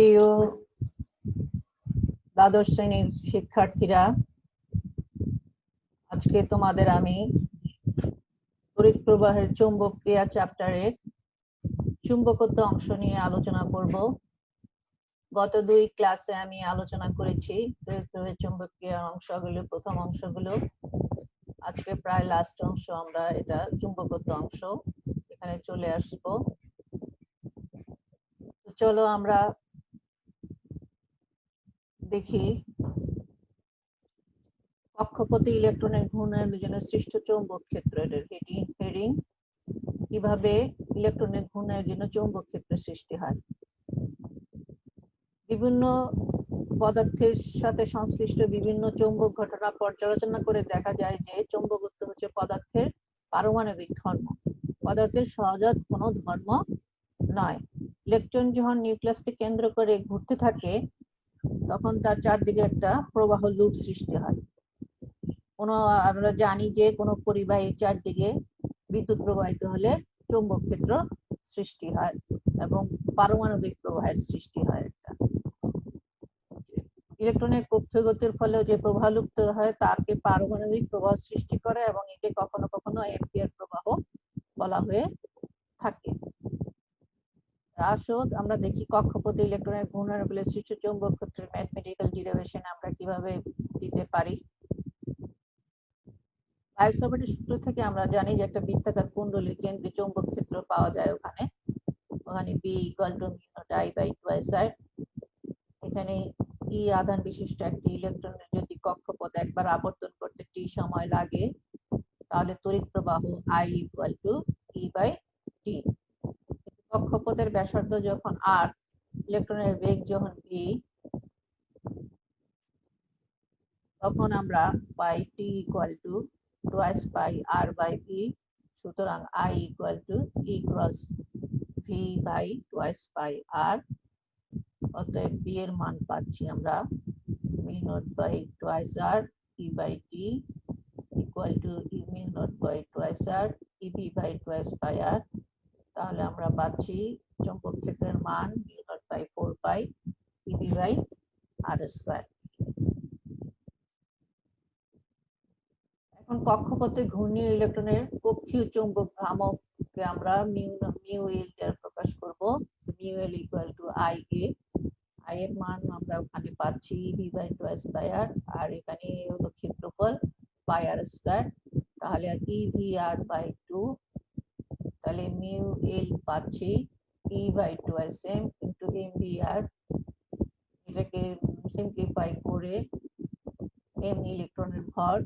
প্রিয় দ্বাদশ শ্রেণীর শিক্ষার্থীরা, আজকে তোমাদের আমি তড়িৎ প্রবাহের চৌম্বকীয় চ্যাপ্টারের চুম্বকত্ব অংশ নিয়ে আলোচনা করব। গত দুই ক্লাসে আমি আলোচনা করেছি তড়িৎ প্রবাহের চৌম্বকীয় অংশগুলো, প্রথম অংশগুলো। আজকে প্রায় লাস্ট অংশ, আমরা এটা চুম্বকত্ব অংশ এখানে চলে আসব। চলো আমরা দেখি কক্ষপথে ইলেকট্রনের ঘূর্ণনের জন্য সৃষ্ট চৌম্বক ক্ষেত্র, এর হেডিং কিভাবে ইলেকট্রনের ঘূর্ণনের জন্য চৌম্বক ক্ষেত্র সৃষ্টি হয়। বিভিন্ন পদার্থের সাথে সংশ্লিষ্ট বিভিন্ন চৌম্বক ঘটনা পর্যালোচনা করে দেখা যায় যে চৌম্বকত্ব হচ্ছে পদার্থের পারমাণবিক ধর্ম, পদার্থের সহজাত কোনো ধর্ম নয়। ইলেকট্রন যখন নিউক্লিয়াসকে কেন্দ্র করে ঘুরতে থাকে তখন তার চারদিকে একটা প্রবাহ লুপ সৃষ্টি হয়। আমরা জানি যে কোনো পরিবাহীর চারদিকে বিদ্যুৎ প্রবাহিত হলে চৌম্বক ক্ষেত্র সৃষ্টি হয় এবং পারমাণবিক প্রবাহের সৃষ্টি হয়। একটা ইলেকট্রনের কক্ষীয় গতির ফলে যে প্রবাহ লুপ্ত হয় তাকে পারমাণবিক প্রবাহ সৃষ্টি করে এবং একে কখনো কখনো অ্যাম্পিয়ার প্রবাহ বলা হয়ে থাকে। আসো আমরা দেখি কক্ষপথে ইলেকট্রনের ঘূর্ণনের ফলে সৃষ্ট চৌম্বক ক্ষেত্রের ম্যাথমেটিক্যাল ডেরিভেশন আমরা কিভাবে দিতে পারি। বায়োসাভার্টের সূত্র থেকে আমরা জানি যে একটা বৃত্তাকার কুণ্ডলীর কেন্দ্রে চৌম্বক ক্ষেত্র পাওয়া যায়। ওখানে B = I/2r। এখানে E আধান বিশিষ্ট একটি ইলেকট্রনের যদি কক্ষপথ একবার আবর্তন করতে t সময় লাগে তাহলে তড়িৎ প্রবাহ I = E/t। কক্ষপথের ব্যাসার্ধ যখন r, ইলেকট্রনের বেগ যখন v, তখন আমরা পাই t = 2πr/v। সুতরাং I = E × v/2πr। অতএব b এর মান পাচ্ছি আমরা μ0/2r E/t = μ0/2r Ev/2πr। তাহলে আমরা পাচ্ছি চৌম্বক ক্ষেত্রের মান μ0/4π Ev/r²। এখন কক্ষপথে ঘূর্ণীয় ইলেকট্রনের কক্ষীয় চৌম্বক ভ্রামককে আমরা μL দ্বারা প্রকাশ করব। μL = IA। I এর মান আমরা ওখানে পাচ্ছি Ev/2r, আর এখানে হলো ক্ষেত্রফল πr²। তাহলে Ev/r/2, তাহলে μL পাচ্ছি E/2sm × mvr। এটাকে সিম্পলিফাই করে m ইলেকট্রনের ভর,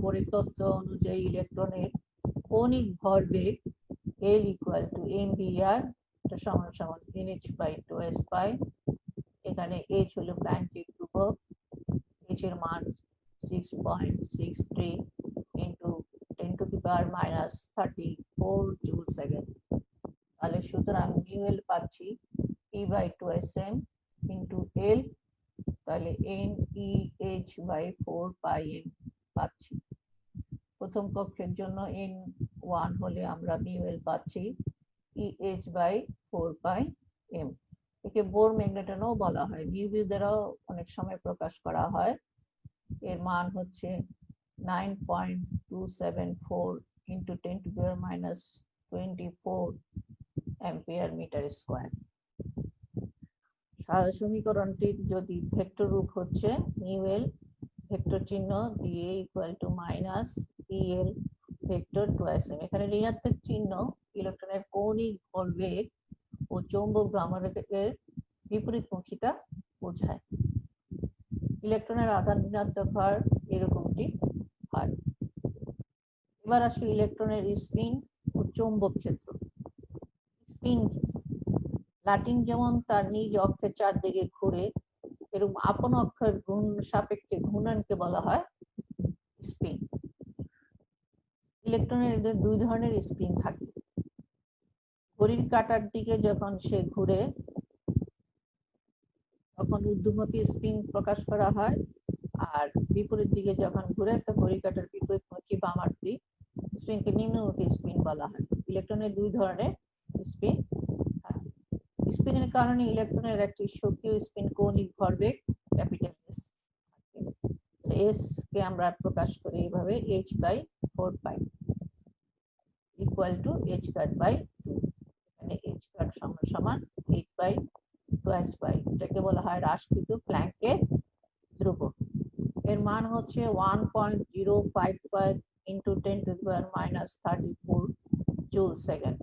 পরের তত্ত্ব অনুযায়ী ইলেকট্রনের কৌণিক ভরবেগ L = mvr = nh/2s²। এখানে h হলো প্ল্যাঙ্কের ধ্রুবক, h এর মান 6.63 × 10⁻³ জুল/সেকেন্ড। তাহলে সুতরাং μL পাচ্ছি E/2sm × L, তাহলে NEh/4πm পাচ্ছি। প্রথম কক্ষের জন্য n1 হলে আমরা μL পাচ্ছি EH/4πm। একে বোর ম্যাগনেটনও বলা হয়, μv দ্বারাও অনেক সময় প্রকাশ করা হয়। এর মান হচ্ছে 9.274 × 10⁻24 অ্যাম্পিয়ার/মিটার²। সমীকরণটির যদি ভেক্টর রূপ হচ্ছে μL ভেক্টর চিহ্ন দিয়ে -EL ভেক্টর 2sm। এখানে ঋণাত্মক চিহ্ন ইলেকট্রনের কৌণিক ভরবেগ ও চৌম্বক ভ্রামকের বিপরীতমুখিতা বোঝায়। ইলেকট্রনের আধান ঋণাত্মক হয় এরকমটি হয়। এবার আসি ইলেকট্রনের স্পিন ও চৌম্বক ক্ষেত্র। স্পিন লাটিন যেমন তার নিজ অক্ষের চারদিকে ঘুরে, এরকম আপন অক্ষের সাপেক্ষে ঘূর্ণনকে বলা হয় স্পিন। ইলেকট্রনের দুই ধরনের স্পিন থাকে। ঘড়ির কাঁটার দিকে যখন সে ঘুরে তখন ঊর্ধ্বমুখী স্পিন প্রকাশ করা হয়, আর বিপরীত দিকে যখন ঘুরে তো ঘড়ির কাঁটার বিপরীতমুখী বামার্ধী স্পিনকে নিম্নমুখী স্পিন বলা হয়। ইলেকট্রনের দুই ধরনের স্পিন থাকে। স্পিনের কারণে ইলেকট্রনের একটি সক্রিয় স্পিন কৌণিক ভরবেগ ক্যাপিটাল এস কে আমরা প্রকাশ করি এইভাবে h/4π ইকুয়াল টু h²/2। এখানে h² সমান সমান h/2π, এটাকে বলা হয় হ্রাসকৃত প্ল্যাঙ্কের ধ্রুবক। এর মান হচ্ছে 1.055 × 10⁻⁻34 জুল সেকেন্ড।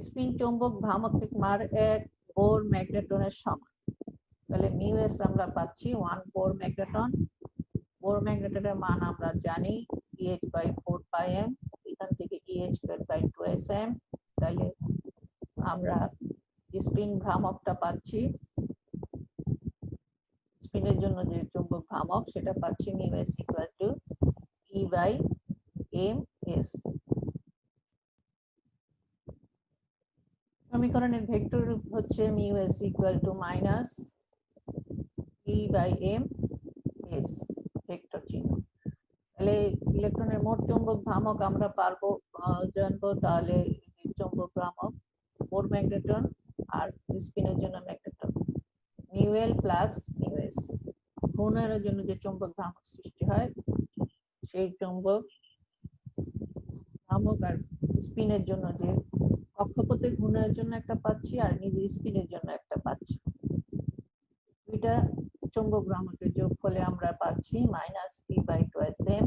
স্পিন চৌম্বক ভ্রামকের মান 1 বোর ম্যাগনেটনের সমান। তাহলে μs আমরা পাচ্ছি 1 বোর ম্যাগনেটন। বোর ম্যাগনেটনের মান আমরা জানি EH/4πm, এখান থেকে EH²/2sm। তাহলে আমরা স্পিন ভ্রামকটা পাচ্ছি, স্পিনের জন্য যে চৌম্বক ভ্রামক সেটা পাচ্ছি μs = E/ms। সমীকরণের ভেক্টর রূপ হচ্ছে μs = E/ms ভেক্টর চিহ্ন। তাহলে ইলেকট্রনের মোট চৌম্বক ভ্রামক আমরা পারবো জানবো। তাহলে চৌম্বক ভ্রামক বোর ম্যাগনেটন আর স্পিনের জন্য ম্যাগনেটন μl + μs। ঘূর্ণনের জন্য যে চৌম্বক ভ্রামক সৃষ্টি হয় সেই চৌম্বক ভ্রামক আর স্পিনের জন্য যে কক্ষপথে ঘূর্ণনের জন্য একটা পাচ্ছি আর নিজে স্পিনের জন্য একটা পাচ্ছি। দুইটা চৌম্বক ভ্রামকের যোগফলে আমরা পাচ্ছি -p/2sm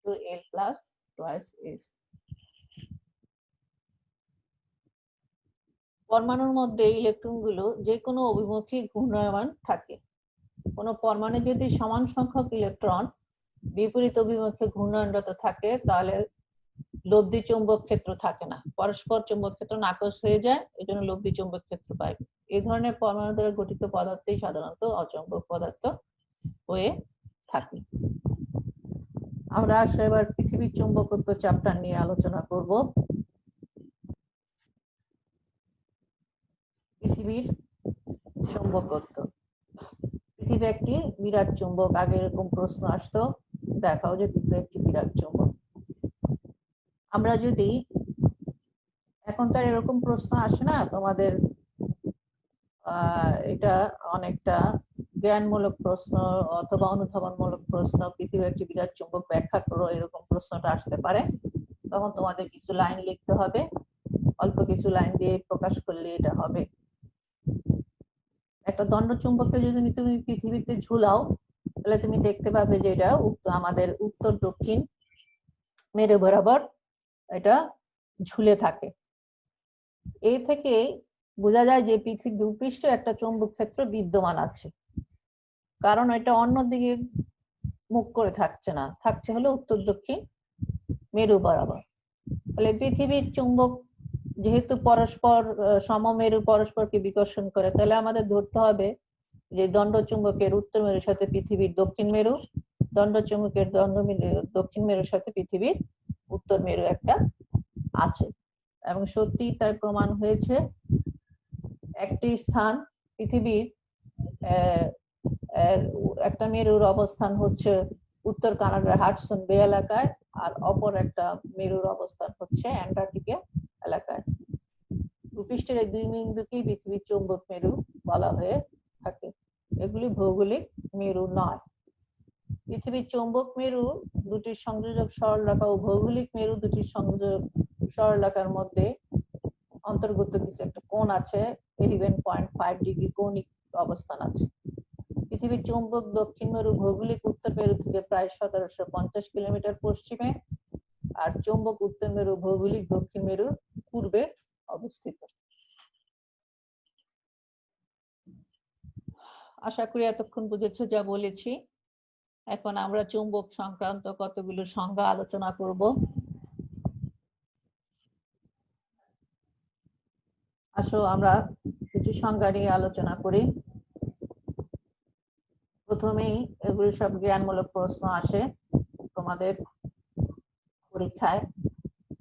* l + 2s। পরমাণুর মধ্যে ইলেকট্রনগুলো যে কোনো অভিমুখী ঘূর্ণায়মান থাকে। কোনো পরমাণু যদি সমান সংখ্যক ইলেকট্রন বিপরীত অভিমুখে ঘূর্ণায়নরত থাকে তাহলে লব্ধি চৌম্বক ক্ষেত্র থাকে না, পরস্পর চৌম্বক ক্ষেত্র নাকচ হয়ে যায়, এজন্য লব্ধি চৌম্বক ক্ষেত্র পাই। এই ধরনের পরমাণু দ্বারা গঠিত পদার্থই সাধারণত অচৌম্বক পদার্থ হয়ে থাকে। আমরা আসলে এবার পৃথিবীর চৌম্বকত্ব চ্যাপ্টার নিয়ে আলোচনা করব। পৃথিবীর চৌম্বকত্ব। পৃথিবী একটি বিরাট চুম্বক। আগে এরকম প্রশ্ন আসতো, দেখাও যে পৃথিবী একটি বিরাট চুম্বক। আমরা যদি এখন তো এরকম প্রশ্ন আসে না তোমাদের, এটা অনেকটা জ্ঞানমূলক প্রশ্ন অথবা অনুধাবনমূলক প্রশ্ন, পৃথিবী একটি বিরাট চুম্বক ব্যাখ্যা করো, এরকম প্রশ্নটা আসতে পারে। তখন তোমাদের কিছু লাইন লিখতে হবে, অল্প কিছু লাইন দিয়ে প্রকাশ করলে এটা হবে। একটা দণ্ড চুম্বককে যদি তুমি পৃথিবীতে ঝুলাও তাহলে তুমি দেখতে পাবে যে এটা আমাদের উত্তর দক্ষিণ মেরু বরাবর এটা ঝুলে থাকে। এই থেকে বোঝা যায় যে পৃথিবীর ভূপৃষ্ঠে একটা চৌম্বক ক্ষেত্র বিদ্যমান আছে, কারণ এটা অন্যদিকে মুখ করে থাকছে না, থাকছে হলো উত্তর দক্ষিণ মেরু বরাবর। তাহলে পৃথিবীর চুম্বক যেহেতু পরস্পর সমমেরু পরস্পরকে বিকর্ষণ করে, তাহলে আমাদের ধরতে হবে যে দণ্ড চুম্বকের উত্তর মেরুর সাথে পৃথিবীর দক্ষিণ মেরু, দণ্ড চুম্বকের দক্ষিণ মেরুর সাথে পৃথিবীর উত্তর মেরু একটা আছে। এবং সত্যি তাই প্রমাণ হয়েছে। একটি স্থান পৃথিবীর একটা মেরুর অবস্থান হচ্ছে উত্তর কানাডার হাডসন বে এলাকায়, আর অপর একটা মেরুর অবস্থান হচ্ছে অ্যান্টার্কটিকা এলাকায়। ভূপৃষ্ঠের এই দুই বিন্দুকেই পৃথিবীর চৌম্বক মেরু বলা হয়ে থাকে। এগুলি ভৌগোলিক মেরু নয়। পৃথিবীর চৌম্বক মেরু দুটির সংযোজক সরলরেখা ও ভৌগোলিক মেরু দুটির সংযোজক সরলরেখার মধ্যে অন্তর্গত কিছু একটা কোণ আছে, 11.5 ডিগ্রি কৌণিক অবস্থান আছে। পৃথিবীর চৌম্বক দক্ষিণ মেরু ভৌগোলিক উত্তর মেরু থেকে প্রায় 1750 কিলোমিটার পশ্চিমে, আর চৌম্বক উত্তর মেরু ভৌগোলিক দক্ষিণ মেরুর পূর্বে অবস্থিত। আশা করি এতক্ষণ বুঝেছো যা বলেছি। এখন আমরা চৌম্বক সংক্রান্ত কতগুলো সংজ্ঞা আলোচনা করব। আসো আমরা কিছু সংজ্ঞা নিয়ে আলোচনা করি। প্রথমেই এগুলো সব জ্ঞানমূলক প্রশ্ন আসে তোমাদের পরীক্ষায়,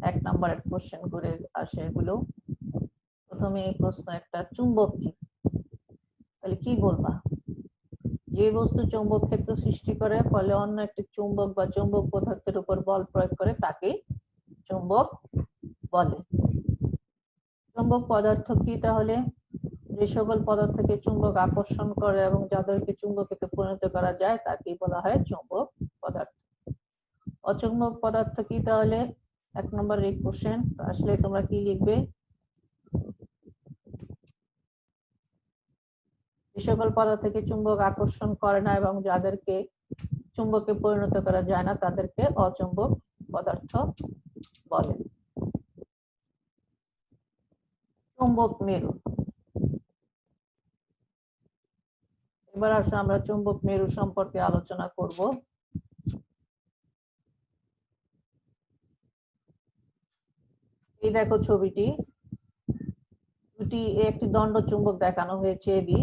1 নম্বরের কোশ্চেন করে আসে এগুলো। প্রথমে এই প্রশ্ন একটা, চুম্বক কি? তাহলে কি বলবা? যে বস্তু চৌম্বক ক্ষেত্র সৃষ্টি করে ফলে অন্য একটি চুম্বক বা চৌম্বক পদার্থের উপর বল প্রয়োগ করে তাকে চুম্বক বলে। চুম্বক পদার্থ কি তাহলে? যে সকল পদার্থকে চুম্বক আকর্ষণ করে এবং যাদেরকে চুম্বকে পরিণত করা যায় তাকে বলা হয় চুম্বক পদার্থ। অচুম্বক পদার্থ কি তাহলে? 1 নম্বরের এই কোশ্চেন। আসলে তোমরা কি লিখবে? যে সকল পদার্থকে চুম্বক আকর্ষণ করে না এবং যাদেরকে চুম্বকে পরিণত করা যায় না তাদেরকে অচুম্বক পদার্থ বলে। চুম্বক মেরু। এবার আসো আমরা চুম্বক মেরু সম্পর্কে আলোচনা করব। এই দেখো ছবিটি, একটি দণ্ড চুম্বক দেখানো হয়েছে এবি।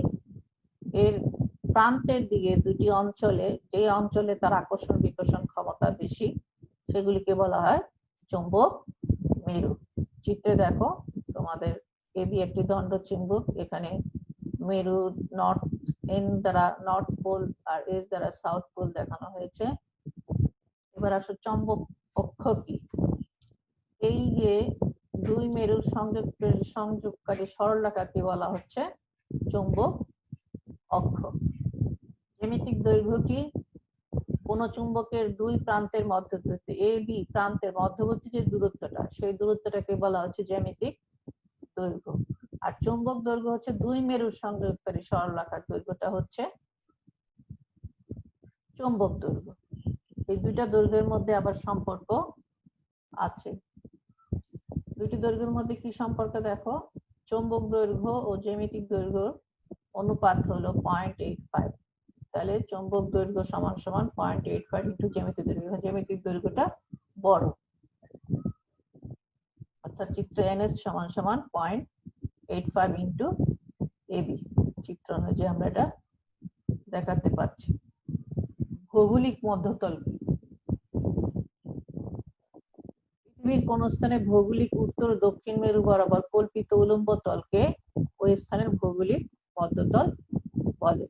এর প্রান্তের দিকে দুটি অঞ্চলে, যে অঞ্চলে তার আকর্ষণ বিকর্ষণ ক্ষমতা বেশি সেগুলিকে বলা হয় চুম্বক মেরু। চিত্রে দেখো তোমাদের এবি একটি দণ্ড চুম্বক, এখানে মেরু নর্থ এন দ্বারা নর্থ পোল আর এস দ্বারা সাউথ পোল দেখানো হয়েছে। এবার আসো চুম্বক অক্ষ কি? এই যে দুই মেরুর সংযোগকারী সরলরেখাকে বলা হচ্ছে চুম্বক অক্ষ। জ্যামিতিক দৈর্ঘ্য কি? কোন চুম্বকের দুই প্রান্তের মধ্যবর্তী এ বি প্রান্তের মধ্যবর্তী যে দূরত্বটা, সেই দূরত্বটাকে বলা হচ্ছে জ্যামিতিক দৈর্ঘ্য। আর চুম্বক দৈর্ঘ্য হচ্ছে দুই মেরুর সংযোগকারী সরলরেখার দৈর্ঘ্যটা হচ্ছে চুম্বক দৈর্ঘ্য। এই দুইটা দৈর্ঘ্যের মধ্যে আবার সম্পর্ক আছে। দুটি দৈর্ঘ্যের মধ্যে কি সম্পর্ক দেখো, চুম্বক দৈর্ঘ্য ও জ্যামিতিক দৈর্ঘ্য অনুপাত হলো 0.85। তাহলে চুম্বক দৈর্ঘ্য সমান সমান 0.85 ইন্টু জ্যামিতিক দৈর্ঘ্য। জ্যামিতিক দৈর্ঘ্যটা বড়, অর্থাৎ চিত্র এনএস সমান সমান 0.85 ইন্টু এবি। চিত্র অনুযায়ী আমরা এটা দেখাতে পারছি। ভৌগোলিক মধ্যতল কি? পৃথিবীর কোন স্থানে ভৌগোলিক উত্তর দক্ষিণ মেরু বরাবর কল্পিত উলম্ব তলকে ওই স্থানের ভৌগোলিক মধ্যতল বলে।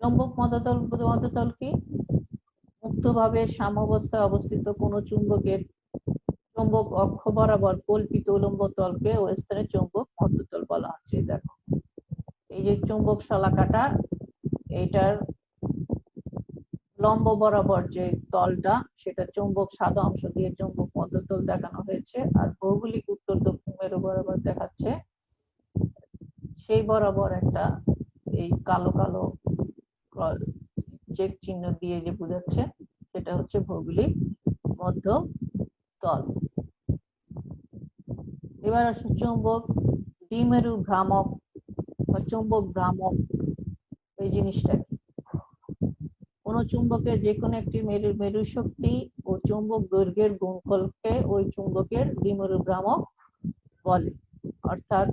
চুম্বক মধ্যতল কি? মুক্তভাবে সাম্যাবস্থায় অবস্থিত কোন চুম্বকের চুম্বক অক্ষ বরাবর কল্পিত উলম্ব তলকে ওই স্থানে চুম্বক মধ্যতল বলা হচ্ছে। দেখো এই যে চুম্বক শলাকাটা, এইটার লম্ব বরাবর যে তলটা সেটা চুম্বক সাদা অংশ দিয়ে চুম্বক মধ্যতল দেখানো হয়েছে, আর ভৌগোলিক উত্তর দক্ষিণ মেরু বরাবর দেখাচ্ছে সেই বরাবর একটা এই কালো কালো চেক চিহ্ন দিয়ে যে বোঝাচ্ছে সেটা হচ্ছে ভৌগোলিক মধ্যতল। এবার আসে চুম্বক দ্বিমেরু ভ্রামক বা চুম্বক ভ্রামক। এই জিনিসটা কি? কোন চুম্বকের যে কোনো একটি মেরু শক্তি ও চুম্বক দৈর্ঘ্যের গুণফলকে ওই চুম্বকের দ্বিমেরু ভ্রামক বলে। অর্থাৎ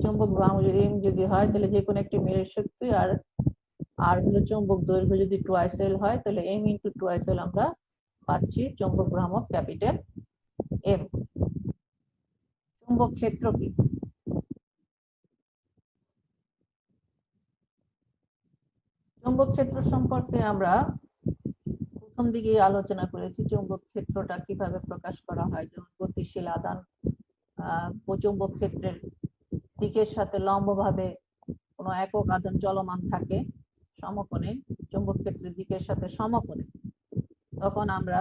চুম্বক ভ্রামক যদি হয় তাহলে যে কোনো একটি মেরু শক্তি আর হলো চুম্বক দৈর্ঘ্য যদি টুয়াইস এল হয় তাহলে এম ইন্টু টুয়াইস এল আমরা পাচ্ছি চুম্বক ভ্রামক ক্যাপিটাল এম। চুম্বক ক্ষেত্র কি? চুম্বক ক্ষেত্র সম্পর্কে আমরা প্রথম দিকে আলোচনা করেছি। চুম্বক ক্ষেত্রটা কিভাবে প্রকাশ করা হয়, যেমন গতিশীল আধান চুম্বক ক্ষেত্রের দিকের সাথে লম্বভাবে কোনো একক আধান চলমান থাকে সমকোণে, চুম্বক ক্ষেত্রের দিকের সাথে সমকোণে, তখন আমরা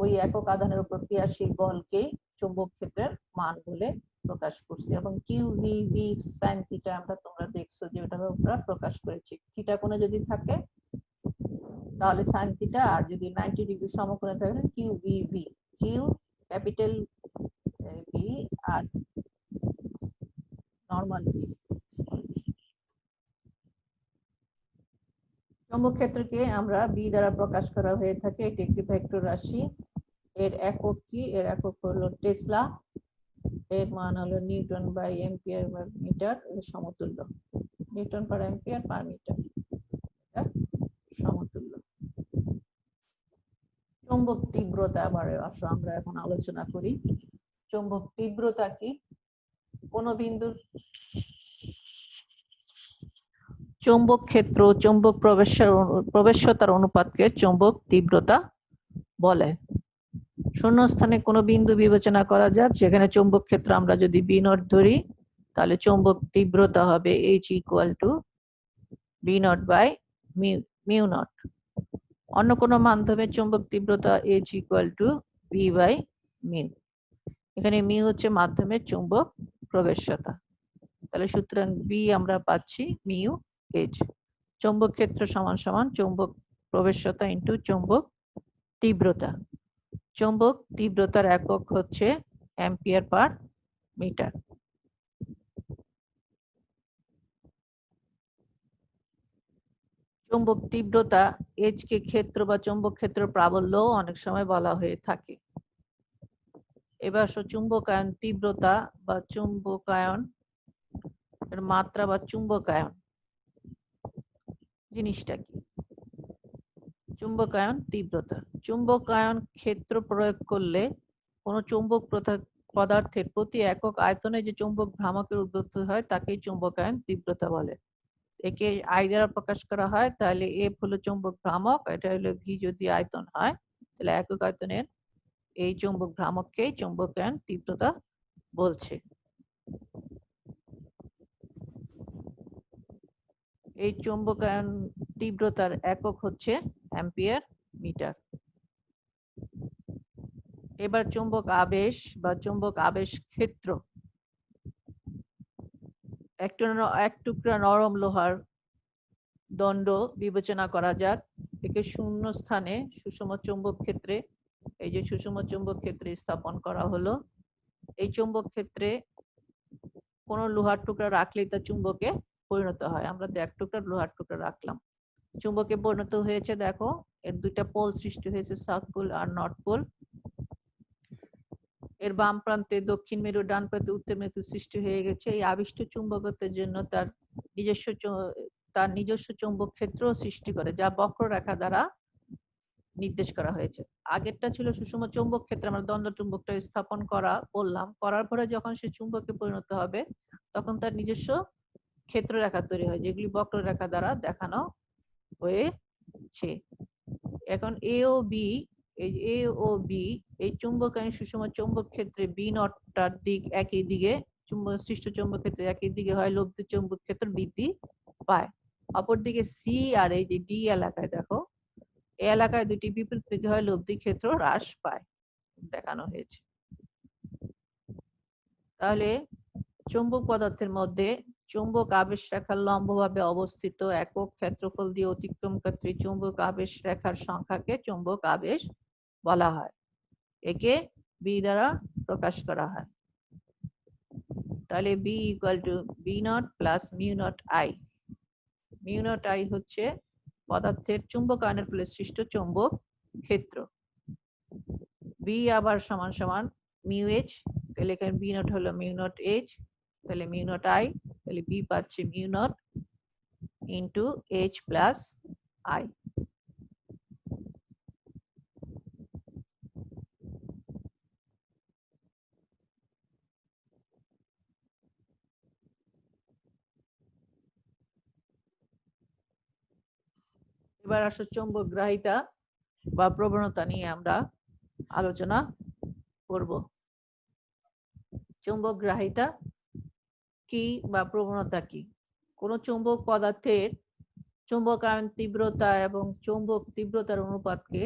ওই একক আধানের উপর ক্রিয়াশীল বলকে চুম্বক ক্ষেত্রের মান বলে প্রকাশ করছি। এবং Q V V sine theta আমরা তোমরা দেখছো যে ওটা আমরা প্রকাশ করেছি। থিটা কোণে যদি থাকে তাহলে সাইন থিটা, আর যদি 90 ডিগ্রি সমকোণে থাকে Q V V, Q capital V আর নরমাল ভি। চুম্বক ক্ষেত্রকে আমরা বি দ্বারা প্রকাশ করা হয়ে থাকে। এটি একটি ভেক্টর রাশি। এর একক কি? এর একক হলো টেসলা, এর মান হলো newton by ampere per metre, সমতুল্য। Newton per ampere per metre সমতুল্য। চুম্বক তীব্রতা আবার আসো আমরা এখন আলোচনা করি। চুম্বক তীব্রতা কি? কোন বিন্দুর চুম্বক ক্ষেত্র চুম্বক প্রবেশ্যতার অনুপাতকে চুম্বক তীব্রতা বলে। শূন্যস্থানে কোনো বিন্দু বিবেচনা করা যাক, যেখানে চৌম্বক ক্ষেত্র আমরা যদি বি নট ধরি, তাহলে চৌম্বক তীব্রতা হবে H equal to B nought by mu nought. অন্য কোনো মাধ্যমে চৌম্বক তীব্রতা H equal to B by mu. এখানে মিউ হচ্ছে মাধ্যমের চৌম্বক প্রবেশ্যতা। তাহলে সুতরাং বি আমরা পাচ্ছি মিউ H। চৌম্বক ক্ষেত্র সমান সমান চৌম্বক প্রবেশ্যতা ইন্টু চৌম্বক তীব্রতা। চৌম্বক তীব্রতার একক হচ্ছে অ্যাম্পিয়ার পার মিটার। চৌম্বক তীব্রতা H কে ক্ষেত্র বা চৌম্বক ক্ষেত্র প্রাবল্য অনেক সময় বলা হয়ে থাকে। এবার চুম্বকায়ন তীব্রতা বা চুম্বকায়ন এর মাত্রা বা চুম্বকায়ন জিনিসটা কি? চুম্বকায়ন তীব্রতা। চুম্বকায়ন ক্ষেত্র প্রয়োগ করলে কোনো চৌম্বক পদার্থের প্রতি একক আয়তনে যে চৌম্বক ভ্রামকের উদ্ভূত হয় তাকেই চুম্বকায়ন তীব্রতা বলে। একে আই দ্বারা প্রকাশ করা হয়, তাহলে এফ হলো চৌম্বক ভ্রামক, এটা হলো ভি যদি আয়তন হয়, তাহলে একক আয়তনের এই চৌম্বক ভ্রামককেই চুম্বকায়ন তীব্রতা বলছে। এই চুম্বকায়ন তীব্রতার একক হচ্ছে অ্যাম্পিয়ার মিটার। এবার চুম্বক আবেশ বা চুম্বক আবেশ ক্ষেত্র। এক টুকরা নরম লোহার দণ্ড বিবেচনা করা যাক। একে শূন্য স্থানে সুষম চৌম্বক ক্ষেত্রে, এই যে সুষম চৌম্বক ক্ষেত্রে স্থাপন করা হলো। এই চৌম্বক ক্ষেত্রে কোন লোহার টুকরা রাখলেই তা চুম্বকে পরিণত হয়। আমরা এক টুকরা লোহার টুকরা রাখলাম, চুম্বকে পরিণত হয়েছে। দেখো এর দুইটা পোল সৃষ্টি হয়েছে, সাউথ পোল আর নর্থ পোল। এর বাম প্রান্তে দক্ষিণ মেরু, ডান প্রান্তে উত্তর মেরু সৃষ্টি হয়ে গেছে। এই আবিষ্ট চুম্বকত্বের জন্য তার নিজস্ব চৌম্বক ক্ষেত্র সৃষ্টি করে, যা বক্ররেখা দ্বারা নির্দেশ করা হয়েছে। আগেরটা ছিল সুষম চৌম্বক ক্ষেত্রে, আমরা দ্বন্দ্ব চুম্বকটা স্থাপন করলাম, করার পরে যখন সে চুম্বকে পরিণত হবে তখন তার নিজস্ব ক্ষেত্র রেখা তৈরি হয়, যেগুলি বক্ররেখা দ্বারা দেখানো হয়েছে। এখন এ ও বি, এই চুম্বকায়ন সুষম চৌম্বক ক্ষেত্রে বি নটটার দিক একই দিকে, সৃষ্ট চৌম্বক ক্ষেত্রে একই দিকে হয়, লব্ধি চৌম্বক ক্ষেত্র বৃদ্ধি পায়। অপরদিকে সি আর এই যে ডি এলাকায় দেখো, এই এলাকায় দুটি বিপরীত দিকে হয়, লব্ধি ক্ষেত্র হ্রাস পায়, দেখানো হয়েছে। তাহলে চৌম্বক পদার্থের মধ্যে চৌম্বক আবেশ রেখার লম্বভাবে অবস্থিত একক ক্ষেত্রফল দিয়ে অতিক্রমকারী চৌম্বক আবেশ রেখার সংখ্যাকে চৌম্বক আবেশ বলা হয়। একে বি দ্বারা প্রকাশ করা হয়। তাহলে B equal to B nought plus mu nought I. Mu nought I হচ্ছে পদার্থের চুম্বকায়নের ফলে সৃষ্ট চৌম্বক ক্ষেত্র। বি আবার সমান সমান মিউ এইচ, তাহলে এখানে বি নট হলো মিউ নট এইচ, তাহলে মিউ নট আই, তাহলে বি পাচ্ছে mu not into H plus I. এবার আসো চৌম্বক গ্রাহিতা বা প্রবণতা নিয়ে আমরা আলোচনা করব। চৌম্বক গ্রাহিতা কি বা প্রবণতা কি? কোন চৌম্বক পদার্থের চৌম্বকায়ন তীব্রতা এবং চৌম্বক তীব্রতার অনুপাতকে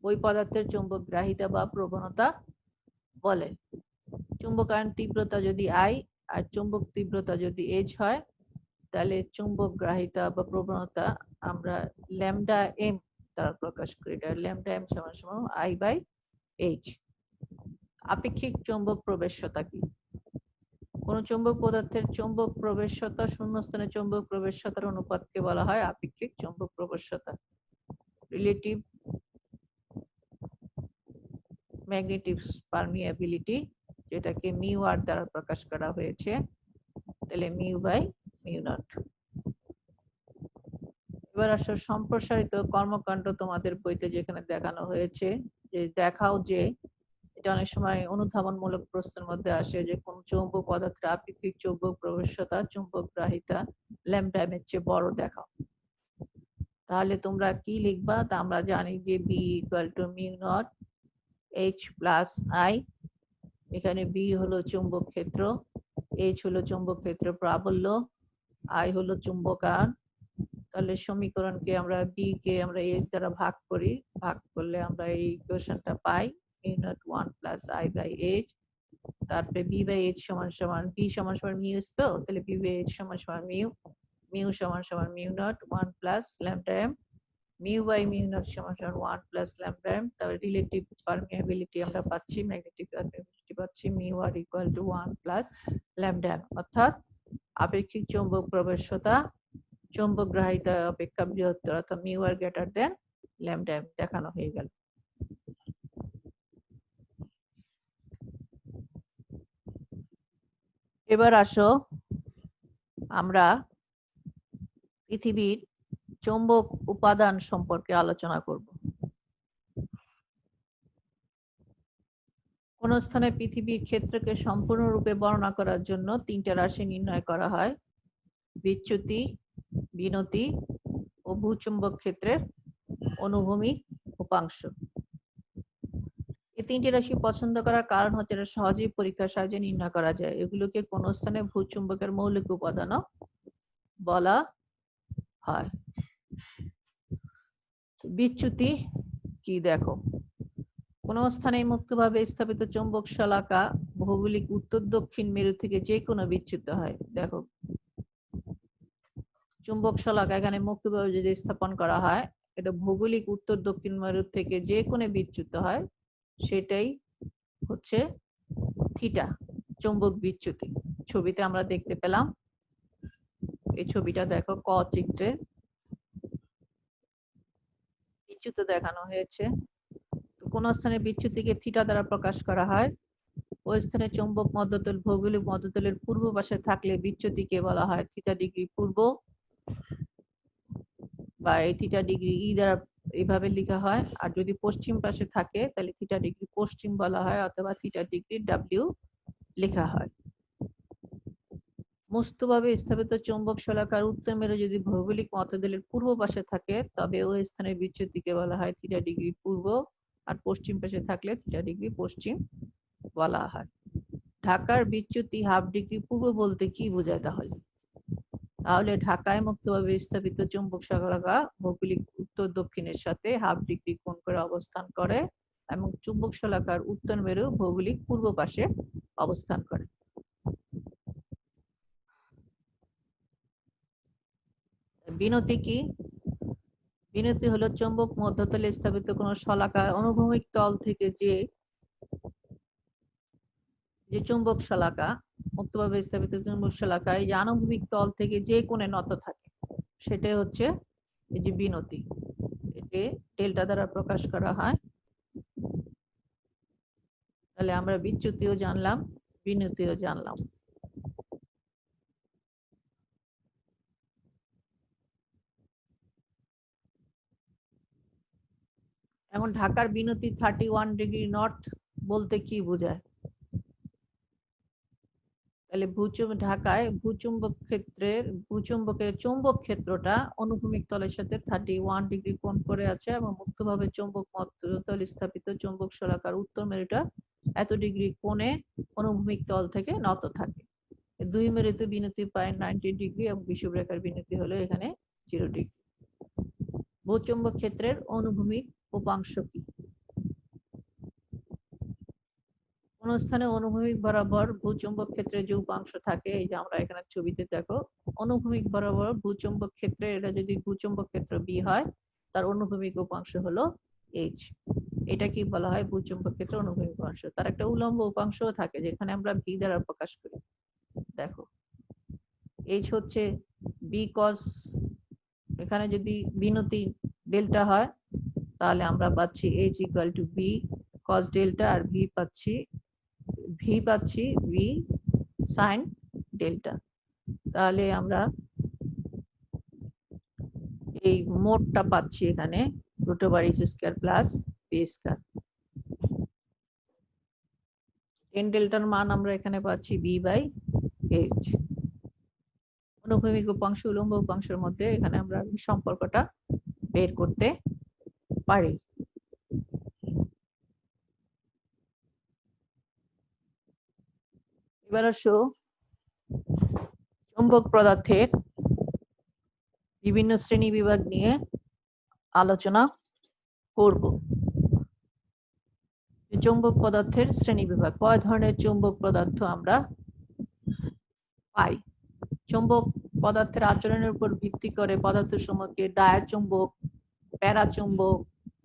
ওই পদার্থের চৌম্বক গ্রাহিতা বা প্রবণতা বলে। চৌম্বকায়ন তীব্রতা যদি আই আর চৌম্বক তীব্রতা যদি এইচ হয়, তাহলে চৌম্বক গ্রাহিতা বা প্রবণতা আমরা ল্যামডা এম দ্বারা প্রকাশ করি। এটা ল্যামডা এম সমান সমান আই বাই এইচ। আপেক্ষিক চৌম্বক প্রবেশ্যতা কি? কোন চৌম্বক পদার্থের চৌম্বক প্রবেশ্যতা শূন্যস্থানে চৌম্বক প্রবেশ্যতার অনুপাতকে বলা হয় আপেক্ষিক চৌম্বক প্রবেশ্যতা। রিলেটিভ ম্যাগনেটিক পারমিয়াবিলিটি, যেটাকে মিউ আর দ্বারা প্রকাশ করা হয়েছে, তাহলে মিউ বাই মিউ নট। এবার আসো সম্প্রসারিত কর্মকাণ্ড। তোমাদের বইতে যেখানে দেখানো হয়েছে, যে দেখাও যে এটা অনেক সময় অনুধাবনমূলক প্রশ্নের মধ্যে আসে, যে কোন চৌম্বক পদার্থের আপেক্ষিক চৌম্বক প্রবেশ্যতা চৌম্বক গ্রাহিতা ল্যামডা এম এর চেয়ে বড় দেখাও। তাহলে তোমরা কি লিখবা? তা আমরা জানি যে B equal to mu nought H plus I, এখানে B হলো চুম্বক ক্ষেত্র, H হলো চুম্বক ক্ষেত্র প্রাবল্য, I হলো চুম্বকায়ন। তাহলে সমীকরণকে আমরা B কে আমরা H দ্বারা ভাগ করি, ভাগ করলে আমরা এই ইকুয়েশনটা পাই mu not 1 plus I by H। তারপরে B বাই H সমান সমান B সমান সমান মিউ তো, তাহলে B বাই H সমান সমান মিউ, মিউ সমান সমান mu not 1 plus lambda m, mu by mu nought সমান সমান 1 প্লাস ল্যামডা m। তাহলে রিলেটিভ পারমিয়াবিলিটি আমরা পাচ্ছি, ম্যাগনেটিক পারমিয়াবিলিটি পাচ্ছি mu R equal to 1 plus lambda m, অর্থাৎ আপেক্ষিক চৌম্বক প্রবেশ্যতা চৌম্বক গ্রাহিতা অপেক্ষা বৃহত্তর, অর্থাৎ মিউ আর গ্রেটার দেন ল্যামডা m দেখানো হয়ে গেল। এবার আসো আমরা পৃথিবীর চৌম্বক উপাদান সম্পর্কে আলোচনা করব। কোন স্থানে পৃথিবীর ক্ষেত্রকে সম্পূর্ণরূপে বর্ণনা করার জন্য তিনটা রাশি নির্ণয় করা হয়: বিচ্যুতি, বিনতি ও ভূচুম্বক ক্ষেত্রের অনুভূমিক উপাংশ। এই তিনটি রাশি পছন্দ করার কারণ হচ্ছে এটা সহজেই পরীক্ষার সাহায্যে নির্ণয় করা যায়। এগুলোকে কোন স্থানে ভূচুম্বকের মৌলিক উপাদানও বলা হয়। বিচ্যুতি কি দেখো, কোন স্থানে মুক্তভাবে স্থাপিত চৌম্বক শলাকা ভৌগোলিক উত্তর দক্ষিণ মেরু থেকে যে কোনো বিচ্যুত হয়। দেখো চুম্বক শলাকা এখানে মুক্তভাবে যদি স্থাপন করা হয়, এটা ভৌগোলিক উত্তর দক্ষিণ মেরু থেকে যে কোনো বিচ্যুত হয়, সেটাই হচ্ছে থিটা, চৌম্বক বিচ্যুতি। ছবিতে আমরা দেখতে পেলাম, এই ছবিটা দেখো ক চিত্রে বিচ্যুত দেখানো হয়েছে। কোন স্থানে বিচ্যুতিকে থিটা দ্বারা প্রকাশ করা হয়, ওই স্থানে চৌম্বক মধ্যতল ভৌগোলিক মধ্যতলের পূর্ব পাশে থাকলে বিচ্যুতিকে বলা হয় থিটা ডিগ্রি পূর্ব, বা এই থিটা ডিগ্রি ই দ্বারা এইভাবে লেখা হয়। আর যদি পশ্চিম পাশে থাকে তাহলে থিটা ডিগ্রি পশ্চিম বলা হয়, অথবা থিটা ডিগ্রি ডাব্লিউ লেখা হয়। মুক্তভাবে স্থাপিত চৌম্বক শলাকার উত্তর মেরু যদি ভৌগোলিক মধ্যতলের পূর্ব পাশে থাকে, তবে ওই স্থানের বিচ্যুতিকে বলা হয় থিটা ডিগ্রি পূর্ব, আর পশ্চিম পাশে থাকলে থিটা ডিগ্রি পশ্চিম বলা হয়। ঢাকার বিচ্যুতি হাফ ডিগ্রি পূর্ব বলতে কি বোঝায় তাহলে? তাহলে ঢাকায় মুক্তভাবে স্থাপিত চৌম্বক শলাকা ভৌগোলিক উত্তর দক্ষিণের সাথে হাফ ডিগ্রি কোণ করে অবস্থান করে এবং চুম্বক শলাকার উত্তর মেরু ভৌগোলিক পূর্ব পাশে অবস্থান করে। বিনতি কি? বিনতি হলো চৌম্বক মধ্যতলে স্থাপিত কোন শলাকা অনুভূমিক তল থেকে যে চুম্বক শলাকা মুক্তভাবে স্থাপিত চুম্বক শলাকা এই যে আনুভূমিক তল থেকে যে কোণে নত থাকে, সেটাই হচ্ছে এই যে বিনতি। এটি ডেল্টা দ্বারা প্রকাশ করা হয়। তাহলে আমরা বিচ্যুতিও জানলাম, বিনতিও জানলাম। এখন ঢাকার বিনতি 31 ডিগ্রি নর্থ বলতে কি বোঝায়? তাহলে ঢাকায় ভূচুম্বকের চৌম্বক ক্ষেত্রটা অনুভূমিক তলের সাথে 31 ডিগ্রি কোণ করে আছে এবং মুক্তভাবে চৌম্বক মধ্যতল স্থাপিত চৌম্বক শলাকার উত্তর মেরুটা এত ডিগ্রি কোণে অনুভূমিক তল থেকে নত থাকে। দুই মেরুতে বিনতি পায় 90 ডিগ্রি এবং বিষুবরেখার বিনতি হলো এখানে 0 ডিগ্রি। ভূচুম্বক ক্ষেত্রের অনুভূমিক উপাংশ কি? কোন স্থানে অনুভূমিক বরাবর ভূচুম্বক ক্ষেত্রে যে উপাংশ থাকে, এই যে আমরা এখানে ছবিতে দেখো অনুভূমিক বরাবর ভূচুম্বক ক্ষেত্রে, এটা যদি ভূচুম্বক ক্ষেত্র বি হয়, তার অনুভূমিক উপাংশ হলো এইচ। এটা কি বলা হয়? ভূচুম্বক ক্ষেত্রে অনুভূমিক উপাংশ। তার একটা উলম্ব উপাংশও থাকে যেখানে আমরা ভি দ্বারা প্রকাশ করি। দেখো এইচ হচ্ছে বি কস, এখানে যদি বিনতি ডেল্টা হয় তাহলে আমরা পাচ্ছি H equal to B cos delta, আর ভি পাচ্ছি ভি সাইন ডেল্টা। তাহলে আমরা এই মোটটা পাচ্ছি এখানে root over H square plus B square. Tan ডেল্টার মান আমরা এখানে পাচ্ছি বি বাই এইচ। অনুভূমিক উপাংশ উলম্ব উপাংশের মধ্যে এখানে আমরা সম্পর্কটা বের করতে পারি। এবার আসো চৌম্বক পদার্থের বিভিন্ন শ্রেণী বিভাগ নিয়ে আলোচনা করব। চৌম্বক পদার্থের শ্রেণী বিভাগ, কয় ধরনের চৌম্বক পদার্থ আমরা পাই? চৌম্বক পদার্থের আচরণের উপর ভিত্তি করে পদার্থসমূহকে ডায়াচুম্বক, প্যারাচুম্বক,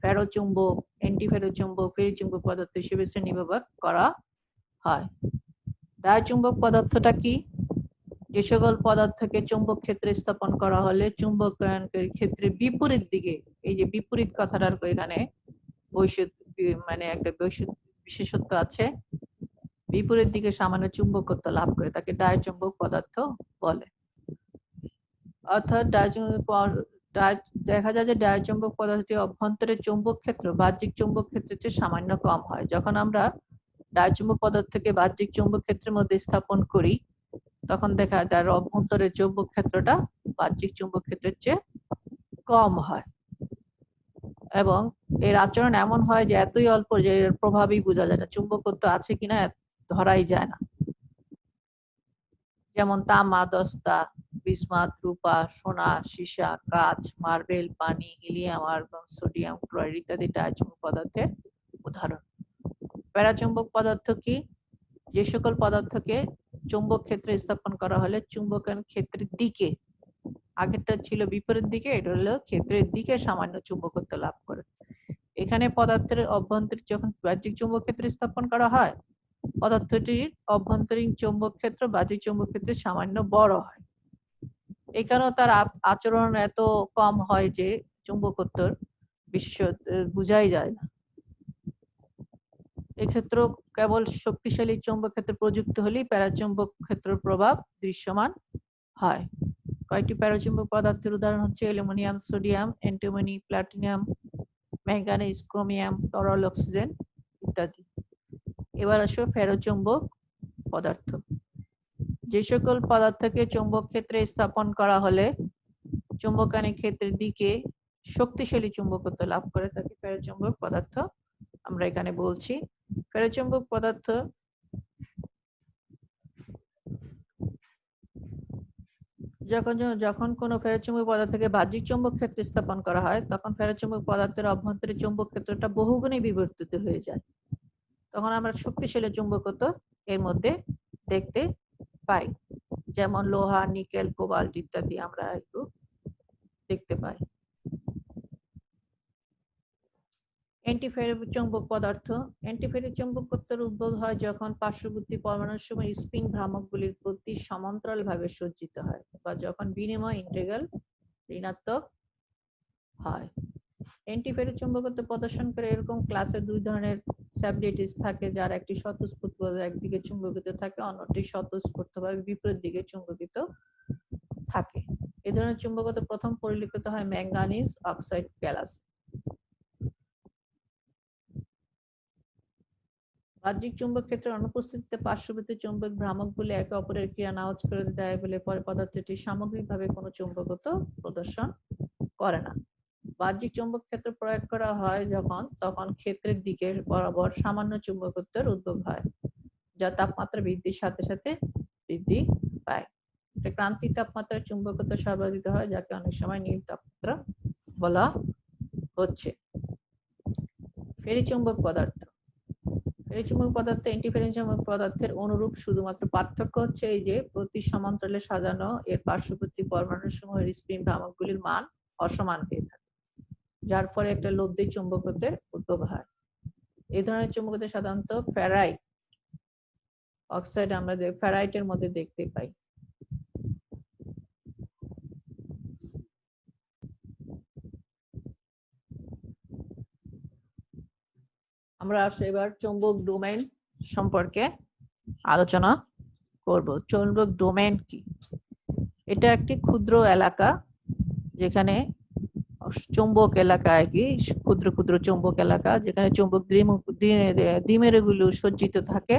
ফেরোচুম্বক, অ্যান্টিফেরোচুম্বক, ফেরিচুম্বক পদার্থ হিসেবে শ্রেণীবিভাগ করা হয়। ডায়াচুম্বক পদার্থটা কি? যে সকল পদার্থকে চৌম্বক ক্ষেত্রে স্থাপন করা হলে চুম্বকায়নকারী ক্ষেত্রে বিপরীত দিকে, এই যে বিপরীত কথাটার এখানে মানে একটা বিশেষত্ব আছে, বিপরীত দিকে সামান্য চুম্বকত্ব লাভ করে তাকে ডায়াচুম্বক পদার্থ বলে। অর্থাৎ দেখা যায় যে ডায়াচুম্বক পদার্থটি অভ্যন্তরের চৌম্বক ক্ষেত্র বাহ্যিক চৌম্বক ক্ষেত্রের চেয়ে সামান্য কম হয়। যখন আমরা ডায়াচুম্বক পদার্থকে বাহ্যিক চৌম্বক ক্ষেত্রের মধ্যে স্থাপন করি তখন দেখা যায় তার অভ্যন্তরের চৌম্বক ক্ষেত্রটা বাহ্যিক চৌম্বক ক্ষেত্রের চেয়ে কম হয় এবং এর আচরণ এমন হয় যে এতই অল্প যে এর প্রভাবই বোঝা যায় না, চুম্বকত্ব আছে কিনা ধরাই যায় না। যেমন তামা, দস্তা, বিসমাথ, রূপা, সোনা, সীসা, কাঁচ, মার্বেল, পানি, হিলিয়াম, আর্গন, সোডিয়াম ক্লোরাইড ইত্যাদি ডায়াচুম্বক পদার্থের উদাহরণ। প্যারাচুম্বক পদার্থ কি? যে সকল পদার্থকে চুম্বক ক্ষেত্রে স্থাপন করা হলে চুম্বকায়ন ক্ষেত্রের দিকে, আগেরটা ছিল বিপরীত দিকে, এটা হলো ক্ষেত্রের দিকে সামান্য চুম্বকত্ব লাভ করে। এখানে পদার্থের অভ্যন্তরীণ যখন বাহ্যিক চুম্বক ক্ষেত্রে স্থাপন করা হয় পদার্থটির অভ্যন্তরীণ চৌম্বক ক্ষেত্র বাহ্যিক চৌম্বক ক্ষেত্রে সামান্য বড় হয়। এই কারণে তার আচরণ এত কম হয় যে চুম্বকত্বর বিশেষত বোঝাই যায় না। এক্ষেত্রে কেবল শক্তিশালী চৌম্বক ক্ষেত্র প্রযুক্ত হলেই প্যারাচুম্বক ক্ষেত্রের প্রভাব দৃশ্যমান হয়। কয়েকটি প্যারাচুম্বক পদার্থের উদাহরণ হচ্ছে aluminium, sodium, antimony, platinum, manganese, chromium, তরল অক্সিজেন ইত্যাদি। এবার আসো ফেরোচুম্বক পদার্থ। যে সকল পদার্থকে চৌম্বক ক্ষেত্রে স্থাপন করা হলে চুম্বকায়ন ক্ষেত্রের দিকে শক্তিশালী চুম্বকত্ব লাভ করে তাকে ফেরোচুম্বক পদার্থ আমরা এখানে বলছি। ফেরোচুম্বক পদার্থ যখন কোনো ফেরোচুম্বক পদার্থকে বাহ্যিক চৌম্বক ক্ষেত্রে স্থাপন করা হয় তখন ফেরোচুম্বক পদার্থের অভ্যন্তরে চৌম্বক ক্ষেত্রটা বহুগুণে বিবর্তিত হয়ে যায়। তখন আমরা শক্তিশালী চুম্বকত্ব এর মধ্যে দেখতে পাই, যেমন লোহা, নিকেল, কোবাল্ট ইত্যাদি আমরা একটু দেখতে পাই। অ্যান্টিফেরিক চৌম্বক পদার্থ। অ্যান্টিফেরিক চৌম্বকত্বের উদ্ভব হয় যখন পার্শ্ববর্তী পরমাণুর সময় স্পিন ভ্রামকগুলির প্রতি সমান্তরালভাবে সজ্জিত হয় বা যখন বিনিময় ইন্টিগ্রাল ঋণাত্মক হয়। অ্যান্টিফেরিক চৌম্বকত্ব প্রদর্শন করে এরকম ক্লাসে দুই ধরনের স্যাবলেটিস থাকে, যার একটি স্বতঃস্ফূর্ত একদিকে চুম্বকিত থাকে, অন্যটি স্বতঃস্ফূর্তভাবে বিপরীত দিকে চুম্বকিত থাকে। এই ধরনের চুম্বকত্ব প্রথম পরিলক্ষিত হয় ম্যাঙ্গানিজ অক্সাইড গ্যালাস। বাহ্যিক চুম্বক ক্ষেত্রের অনুপস্থিতিতে পার্শ্ববর্তী চৌম্বক ভ্রামকগুলি একে অপরের ক্রিয়া নাকচ করে দেয় বলে পরে পদার্থটি সামগ্রিকভাবে কোনো চুম্বকত্ব প্রদর্শন করে না। বাহ্যিক চৌম্বক ক্ষেত্র প্রয়োগ করা হয় তখন ক্ষেত্রের দিকে বরাবর সামান্য চুম্বকত্বের উদ্ভব হয়, যা তাপমাত্রা বৃদ্ধির সাথে সাথে বৃদ্ধি পায়। ক্রান্তি তাপমাত্রায় চুম্বকত্ব সর্বাধিক হয়, যাকে অনেক সময় নীল তাপমাত্রা বলা হচ্ছে। ফেরিচুম্বক পদার্থ। ফেরিচুম্বক পদার্থ অ্যান্টিফেরিচুম্বক পদার্থের অনুরূপ, শুধুমাত্র পার্থক্য হচ্ছে এই যে প্রতি সমান্তরালে সাজানো এর পার্শ্ববর্তী পরমাণু সমূহের স্পিন ভ্রামকগুলির মান অসমান হয়ে থাকে, যার ফলে একটা লব্ধি চুম্বকত্বের উদ্ভব হয়। এই ধরনের চুম্বকত্ব সাধারণত ফেরাইট অক্সাইড আমরা ফেরাইটের মধ্যে দেখতে পাই। আমরা এবার চৌম্বক ডোমেন সম্পর্কে আলোচনা করব। চৌম্বক ডোমেন কি? এটা একটি ক্ষুদ্র এলাকা যেখানে চৌম্বক এলাকা আর কি, ক্ষুদ্র ক্ষুদ্র চৌম্বক এলাকা যেখানে চৌম্বক দ্বিমেরুগুলো সজ্জিত থাকে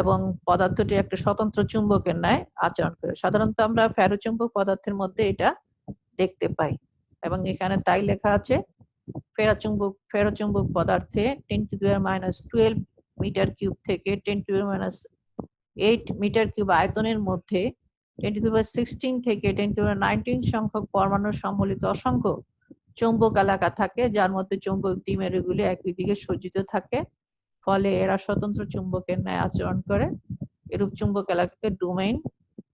এবং পদার্থটি একটা স্বতন্ত্র চুম্বকের ন্যায় আচরণ করে। সাধারণত আমরা ফেরোচুম্বক পদার্থের মধ্যে এটা দেখতে পাই এবং এখানে তাই লেখা আছে ফেরোচুম্বক পদার্থে 10⁻12 মিটার কিউব থেকে 10⁻³ 8 মিটার কিউব আয়তনের মধ্যে 10⁻16 থেকে 10⁻19 সংখ্যক পরমাণু সম্বলিত অসংখ্য চৌম্বক এলাকা থাকে, যার মধ্যে চৌম্বক দ্বিমেরুগুলি একই দিকে সজ্জিত থাকে, ফলে এরা স্বতন্ত্র চুম্বকের ন্যায় আচরণ করে। এরূপ চুম্বক এলাকাকে ডোমেইন,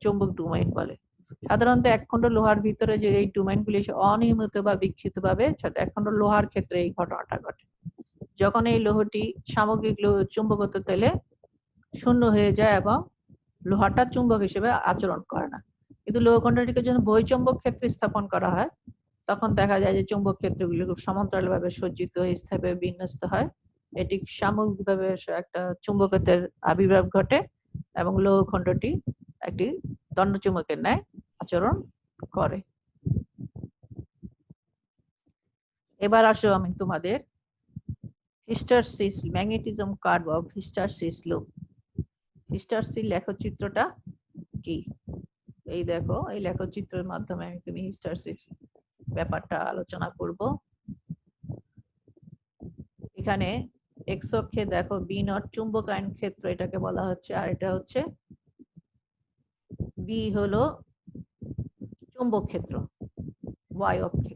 চৌম্বক ডোমেইন বলে। সাধারণত একখণ্ড লোহার ভিতরে যে এই ডোমেইনগুলি অনিয়মিত বা বিক্ষিপ্তভাবে, একখণ্ড লোহার ক্ষেত্রে এই ঘটনাটা ঘটে। যখন এই লোহটি সামগ্রিক চুম্বকত্ব তেলে শূন্য হয়ে যায় এবং লোহাটা চুম্বক হিসেবে আচরণ করে না। কিন্তু লৌহখণ্ডটিকে যখন বহিঃচুম্বক ক্ষেত্রে স্থাপন করা হয়, তখন দেখা যায় যে চুম্বক ক্ষেত্রগুলি খুব সমান্তরালভাবে সজ্জিত হয়ে স্থায়ীভাবে বিন্যস্ত হয়। এটি সামগ্রিকভাবে একটা চুম্বকত্বের আবির্ভাব ঘটে এবং লৌহখণ্ডটি একটি দণ্ডচুম্বকের ন্যায় আচরণ করে। এবার আসো আমি তোমাদের হিস্টারসিস ম্যাগনেটিজম কার্ভ অফ হিস্টারসিস লুপ। হিস্টারসিস লেখচিত্রটা কি? এই দেখো, এই লেখচিত্রের মাধ্যমে আমি তুমি হিস্টারসিস ব্যাপারটা আলোচনা করব। এখানে এক্স অক্ষে দেখো বি নট চুম্বকায়ন ক্ষেত্র এটাকে বলা হচ্ছে, আর এটা হচ্ছে বি হলো চুম্বক ক্ষেত্র ওয়াই অক্ষে।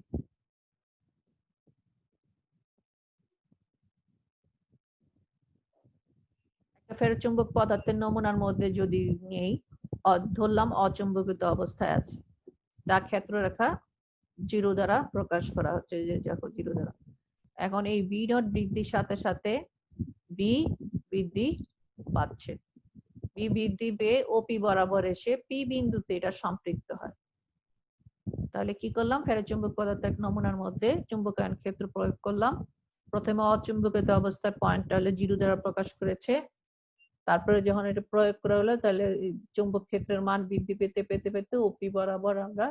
একটা ফেরোচুম্বক পদার্থের নমুনার মধ্যে যদি নেই, ধরলাম অচুম্বকিত অবস্থায় আছে, তা ক্ষেত্ররেখা 0 দ্বারা প্রকাশ করা হচ্ছে, যে দেখো 0 দ্বারা। এখন এই বি নট বৃদ্ধির সাথে সাথে বি বৃদ্ধি পাচ্ছে, বি বৃদ্ধি পেয়ে ওপি বরাবর এসে পি বিন্দুতে এটা সম্পৃক্ত হয়। তাহলে কি করলাম, ফেরোচুম্বক পদার্থের নমুনার মধ্যে চুম্বকায়ন ক্ষেত্র প্রয়োগ করলাম। প্রথমে অচুম্বকিত অবস্থায় পয়েন্টটা হলে 0 দ্বারা প্রকাশ করেছে, তারপরে যখন এটা প্রয়োগ করা হলো তাহলে চুম্বক ক্ষেত্রের মান বৃদ্ধি পেতে পেতে পেতে ওপি বরাবর আমরা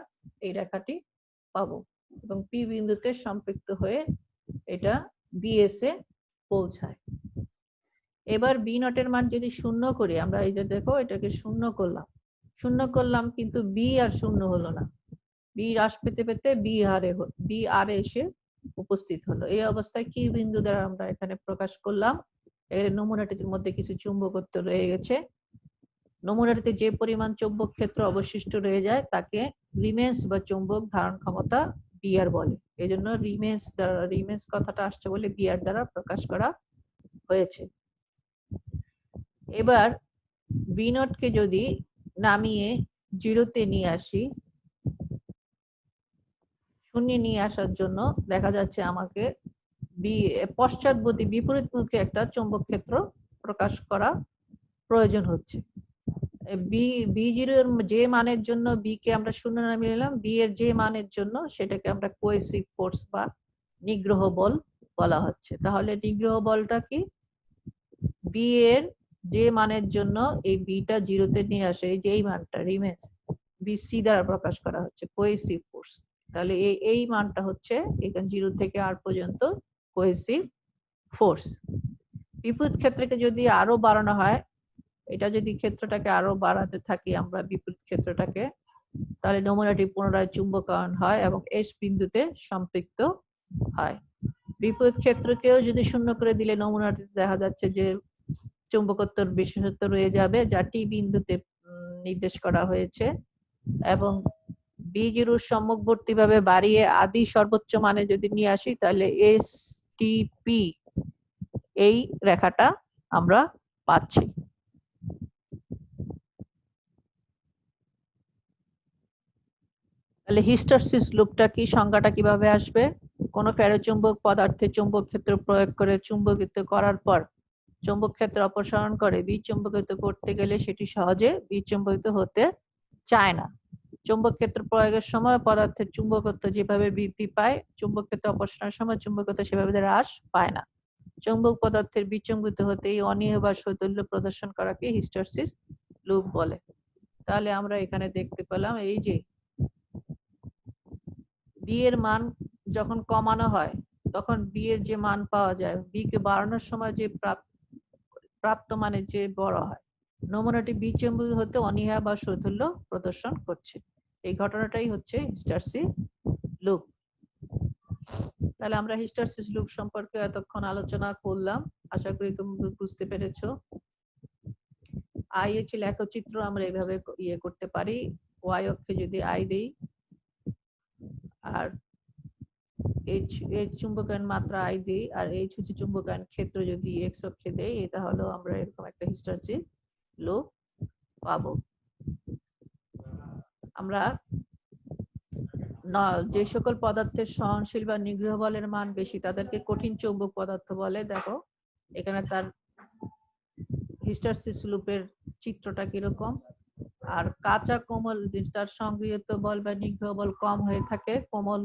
এই রেখাটি পাবো এবং পি বিন্দুতে সম্পৃক্ত হয়ে এটা বিএস এ পৌঁছায়। এবার বি নটের মান যদি শূন্য করি আমরা, এই যে দেখো এটাকে শূন্য করলাম কিন্তু বি আর শূন্য হলো না, বি হ্রাস পেতে পেতে বি আর এসে উপস্থিত হলো। এই অবস্থায় কি বিন্দু দ্বারা আমরা এখানে প্রকাশ করলাম, এর নমুনাটির মধ্যে কিছু চুম্বকত্ব রয়ে গেছে। নমুনাটিতে যে পরিমাণ চৌম্বক ক্ষেত্র অবশিষ্ট রয়ে যায় তাকে রিমেন্স বা চৌম্বক ধারণ ক্ষমতা বিআর বলে। এই জন্য রিমেন্স কথাটা আসছে বলে বিআর দ্বারা প্রকাশ করা হয়েছে। এবার বি নটকে যদি নামিয়ে 0-তে নিয়ে আসি, শূন্যে নিয়ে আসার জন্য দেখা যাচ্ছে আমাকে পশ্চাৎবর্তী বিপরীতমুখী একটা চৌম্বক ক্ষেত্র প্রকাশ করা প্রয়োজন হচ্ছে। বি0 যে মানের জন্য বি কে আমরা শূন্য নামিয়ে নিলাম, বি এর যে মানের জন্য সেটাকে আমরা কোয়েসিভ ফোর্স বা নিগ্রহ বল বলা হচ্ছে। তাহলে নিগ্রহ বলটা কি, বি এর যে মানের জন্য এই বিটা 0-তে নিয়ে আসে, এই যে এই মানটা রিমেন্স বি সি দ্বারা প্রকাশ করা হচ্ছে কোয়েসিভ ফোর্স। তাহলে এই মানটা হচ্ছে এখানে 0 থেকে আর পর্যন্ত কোয়েসিভ ফোর্স। বিপরীত ক্ষেত্রকে যদি আরো বাড়ানো হয়, এটা যদি ক্ষেত্রটাকে আরো বাড়াতে থাকি আমরা বিপরীত ক্ষেত্রটাকে, তাহলে নমুনাটি পুনরায় চুম্বকায়ন হয় এবং এস বিন্দুতে সম্পৃক্ত হয়। বিপরীত ক্ষেত্রকেও যদি শূন্য করে দিলে নমুনাটি দেখা যাচ্ছে যে চুম্বকত্বের বিশেষত্ব রয়ে যাবে, যা টি বিন্দুতে নির্দেশ করা হয়েছে, এবং বি0 সম্মুখবর্তী ভাবে বাড়িয়ে আদি সর্বোচ্চ মানে যদি নিয়ে আসি তাহলে এস টি পি এই রেখাটা আমরা পাচ্ছি। তাহলে হিস্টারসিস লুপটা কি, সংজ্ঞাটা কিভাবে আসবে? কোন ফেরোচুম্বক পদার্থে চৌম্বক ক্ষেত্র প্রয়োগ করে চুম্বকিত করার পর চৌম্বক ক্ষেত্র অপসারণ করে বিচুম্বকিত করতে গেলে সেটি সহজে বিচুম্বকিত হতে চায় না। চৌম্বক ক্ষেত্র প্রয়োগের সময় পদার্থের চুম্বকত্ব যেভাবে বৃদ্ধি পায়, চুম্বক ক্ষেত্র অপসারণের সময় চুম্বকত্ব সেভাবে হ্রাস পায় না। চৌম্বক পদার্থের বিচুম্বিত হতে এই অনীহ বা শৈথল্য প্রদর্শন করাকে হিস্টারসিস লুপ বলে। তাহলে আমরা এখানে দেখতে পেলাম এই যে বি এর মান যখন কমানো হয় তখন বি এর যে মান পাওয়া যায়, বি কে বাড়ানোর সময় যে প্রাপ্ত মানের যে বড় হয়, নমুনাটি বিচুম্বিত হতে অনীহা বা শৈথল্য প্রদর্শন করছে। এই ঘটনাটাই হচ্ছে হিস্টারসিস লুপ। তাহলে আমরা হিস্টারসিস লুপ সম্পর্কে এতক্ষণ আলোচনা করলাম, আশা করি তোমরা বুঝতে পেরেছো। আই এর লেখচিত্র আমরা এইভাবে ইয়ে করতে পারি, ওয়াই অক্ষে যদি আই দেই আর এইচ চুম্বকায়ন মাত্রা আই দিই আর এইচ হচ্ছে চুম্বকায়ন ক্ষেত্র যদি এক্স অক্ষে দেই, এটা হলো আমরা এরকম একটা হিস্টারেসিস লুপ পাবো। আমরা যে সকল পদার্থের সহনশীল বা নিগ্রহ বলের মান বেশি তাদেরকে কঠিন চৌম্বক পদার্থ বলে। দেখো এখানে তার হিস্টারেসিস লুপের চিত্রটা কিরকম। আর কাঁচা কোমল তার সংগৃহীত বল বা নিগ্রহ বল কম হয়ে থাকে, কোমল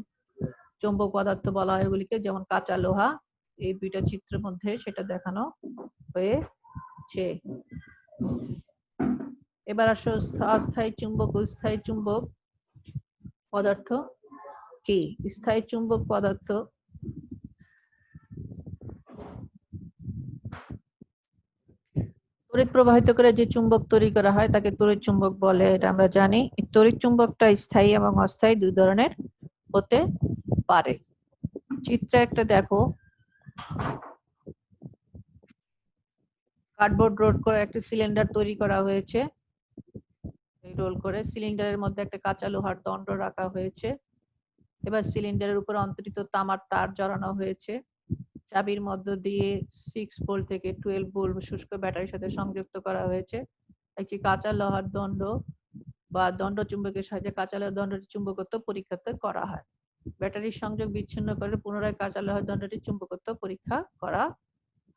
চৌম্বক পদার্থ বলা হয় এগুলিকে, যেমন কাঁচা লোহা। এই দুইটা চিত্রের মধ্যে সেটা দেখানো হয়েছে। এবার আসো অস্থায়ী চুম্বক ও স্থায়ী চুম্বক পদার্থ কি। স্থায়ী চুম্বক পদার্থ তড়িৎ প্রবাহিত করে যে চুম্বক তৈরি করা হয় তাকে তড়িৎ চুম্বক বলে, এটা আমরা জানি। তড়িৎ চুম্বকটা স্থায়ী এবং অস্থায়ী দুই ধরনের হতে পারে। চিত্রে একটা দেখো, কার্ডবোর্ড রোল করে একটা সিলিন্ডার তৈরি করা হয়েছে। এই রোল করে সিলিন্ডারের মধ্যে একটা কাঁচা লোহার দণ্ড রাখা হয়েছে। এবার সিলিন্ডারের উপর অন্তরিত তামার তার জড়ানো হয়েছে। চাবির মধ্য দিয়ে 6 ভোল্ট থেকে 12 ভোল্ট শুষ্ক ব্যাটারির সাথে সংযুক্ত করা হয়েছে। একটি কাঁচা লোহার দণ্ড বা দণ্ড চুম্বকের সাহায্যে কাঁচা লোহার দণ্ডটি চুম্বকত্ব পরীক্ষা করা হয়। ব্যাটারির সংযোগ বিচ্ছিন্ন করে পুনরায় কাঁচা লোহার দণ্ডটি চুম্বকত্ব পরীক্ষা করা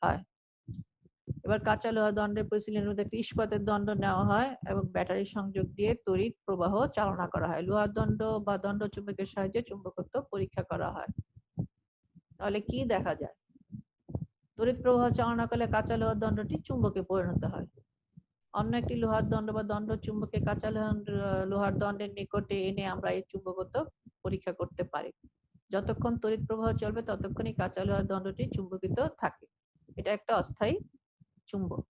হয়। এবার কাঁচা লোহা দণ্ডের পর সিলিন্ডারের মধ্যে একটি ইস্পাতের দণ্ড নেওয়া হয় এবং ব্যাটারির সংযোগ দিয়ে তড়িৎ প্রবাহ চালনা করা হয়। লোহার দণ্ড বা দণ্ড চুম্বকের সাহায্যে চুম্বকত্ব পরীক্ষা করা হয়। তাহলে কি দেখা যায়? তড়িৎ প্রবাহ চালনা করলে কাঁচা লোহার দণ্ডটি চুম্বকে পরিণত হয়। অন্য একটি লোহার দণ্ড বা দণ্ড চুম্বকে কাঁচা লোহার দণ্ডের নিকটে এনে আমরা এই চুম্বকত্ব পরীক্ষা করতে পারি। যতক্ষণ তড়িৎ প্রবাহ চলবে ততক্ষণই কাঁচা লোহার দণ্ডটি চুম্বকিত থাকে। এটা একটা অস্থায়ী চুম্বক।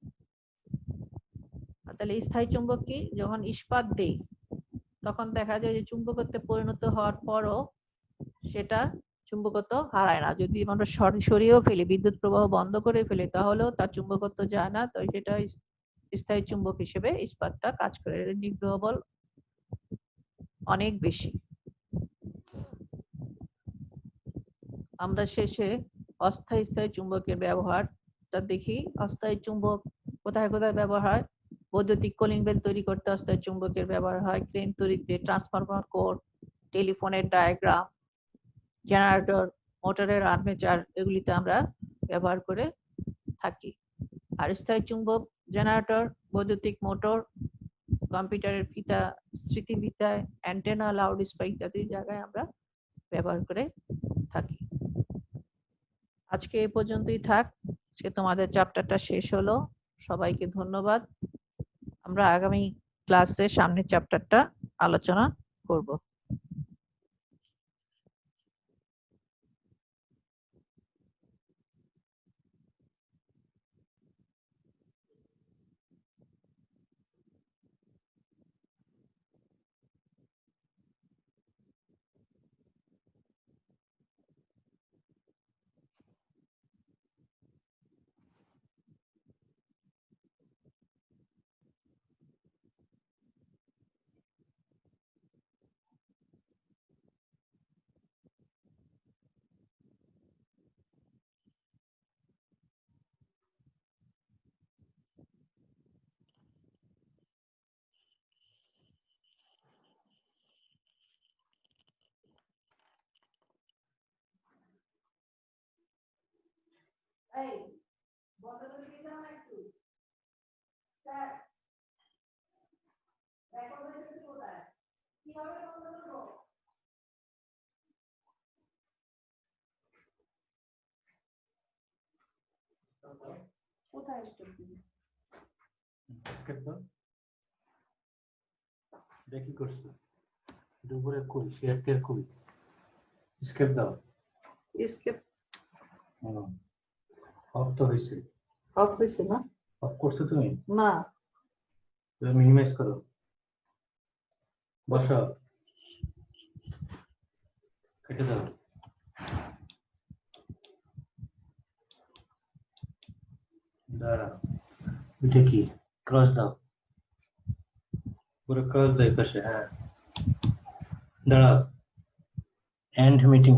তাহলে স্থায়ী চুম্বক কি? যখন ইস্পাত দেই তখন দেখা যায় যে চুম্বকত্বে পরিণত হওয়ার পরও সেটা চুম্বকত্ব হারায় না। যদি আমরা সরিয়েও ফেলি, বিদ্যুৎ প্রবাহ বন্ধ করে ফেলি, তাহলেও তার চুম্বকত্ব যায় না। তো সেটা স্থায়ী চুম্বক হিসেবে ইস্পাতটা কাজ করে। এর নিগ্রহ বল অনেক বেশি। আমরা শেষে অস্থায়ী স্থায়ী চুম্বকের ব্যবহারটা দেখি। অস্থায়ী চুম্বক কোথায় কোথায় ব্যবহার হয়? বৈদ্যুতিক কলিং বেল তৈরি করতে অস্থায়ী চুম্বকের ব্যবহার হয়। ক্রেন তৈরিতে, ট্রান্সফরমার কোর, টেলিফোনের ডায়াগ্রাম, জেনারেটর, মোটরের আর্মেচার এগুলিতে আমরা ব্যবহার করে থাকি। আর স্থায়ী চুম্বক জেনারেটর, বৈদ্যুতিক মোটর, কম্পিউটারের ফিতা, স্মৃতিফিতায়, অ্যান্টেনা, লাউড স্পিকার ইত্যাদি জায়গায় আমরা ব্যবহার করে থাকি। আজকে এই পর্যন্তই থাক। আজকে তোমাদের চ্যাপ্টারটা শেষ হলো। সবাইকে ধন্যবাদ। আমরা আগামী ক্লাসে সামনের চ্যাপ্টারটা আলোচনা করব। কোথায় স্টপ দিবি? দেখি করছি দুপুরে কই শেয়ার কই স্কেপ দাও। স্কেপ অফ তো হয়েছে। অফ হয়েছে না? অফ করছো তুমি? না। মিনিমাইজ করো, বসো, কেটে দাও। দাঁড়া, এটা কি ক্রস দাও। পুরো কাজ দেয় পাশে, হ্যাঁ দাঁড়াও, এন্ড মিটিং